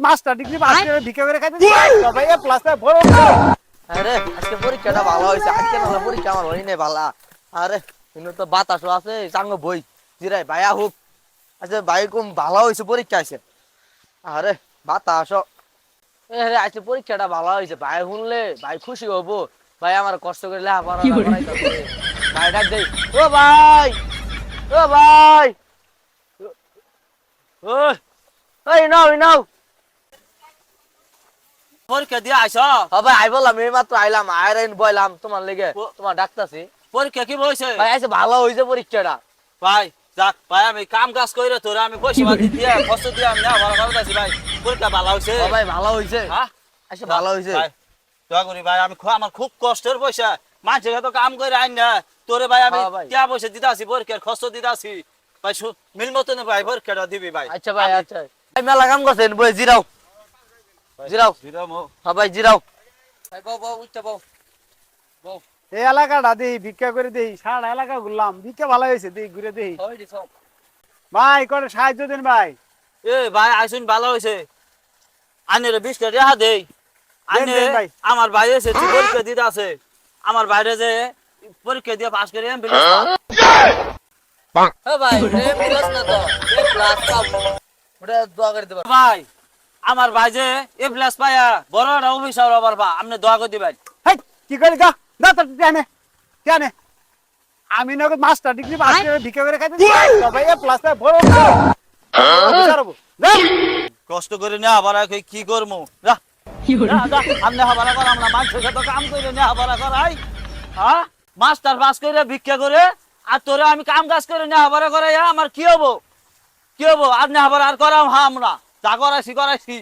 Master degree pass করে ভিক্ষা করে খাইতে ভাই এ প্লাস বড় আরে আজকে পরীক্ষাটা ভালো হয়েছে, আজকে না পরীক্ষা আমার হয়নি ভালো। আরে কিন্তু তো বাতাসও আছে, চাঙ্গ বই জিরাই ভাইয়া হোক। আচ্ছা ভাই কম ভালো হয়েছে পরীক্ষা আছে। আরে বাতাসও আজকে পরীক্ষাটা ভালো হয়েছে, ভাই শুনলে ভাই খুশি হবো। ভাই আমার কষ্ট করে লেখাপড়া করাইতেছে। ভাই ডাক দেই, ও ভাই, ও ভাই, ও এই নাও এই নাও। পরীক্ষা দিয়ে আইছ? ভাই আই বললাম এই মাত্র আইলাম, আইরাইন বইলাম তোমার লেগে, তোমার ডাকতাছি। পরীক্ষা কি বলছে? ভাই আইছে ভালো হয়েছে পরীক্ষাটা। ভাই যাক ভাই, আমি কাম কাজ করে তোরে আমি পয়সা পাতি দিয়ে কষ্ট দিয়ে আমি না ভালো করতেছি ভাই। পরীক্ষা ভালো হইছে? ভাই ভালো হয়েছে, হ্যাঁ আইছে ভালো হয়েছে। ভাই দোয়া করি ভাই, আমি আমার খুব কষ্টের পয়সা মানুষের তো কাম করে আইন না তোরে ভাই, আমি ভাই। টিয়া পয়সা দিতে আসি, পরীক্ষার খরচ দিতে আসি ভাই। মিল মতন ভাই পরীক্ষাটা দিবি ভাই। আচ্ছা ভাই আচ্ছা, ভাই মেলা কাম করছেন, বই জিরাও জিরাও। হ্যাঁ ভাই জিরাও। ভাই বউ বউ উঠতে বউ। এই এলাকাটা দেই ভিক্ষা করে দেই, সারা এলাকা ঘুরলাম, ভিক্ষা ভালো হয়েছে দেই, ঘুরে দেই। ভাই করে সাহায্য দেন ভাই। এ ভাই আইসুন ভালো হয়েছে, আনের 20 টাকা রেহা দেই। আনে দেন ভাই। আমার ভাই এসে পরীক্ষা দিতে আছে, আমার বাইরে যে পরীক্ষা দিয়ে পাস করে এমবিএস হ্যাঁ ভাই এ প্লাস না তো এ প্লাস পাবো, ওটা দোয়া করে দেব। ভাই। আমার ভাই যে এ প্লাস পায়া বড় একটা অফিসার হবার বা আপনি দোয়া করে দিবেন। হেই কি করে গা না তো জানে জানে আমি নগদ মাস্টার ডিগ্রি পাস করে ভিক্ষা করে খাইতে ভাই এ প্লাস বড় কষ্ট করে নেওয়া বাড়া কি করবো, আপনি হাবারা করাম না, মানুষের সাথে কাম করে নেওয়া হাবারা করাই। হ্যাঁ মাস্টার পাস করে ভিক্ষা করে আর তোরে আমি কাম কাজ করে নেওয়া হাবারা করাই, আমার কি হবো কি হবো? আপনি হাবারা আর করাম হ্যাঁ আমরা যা করাইছি করাইছি।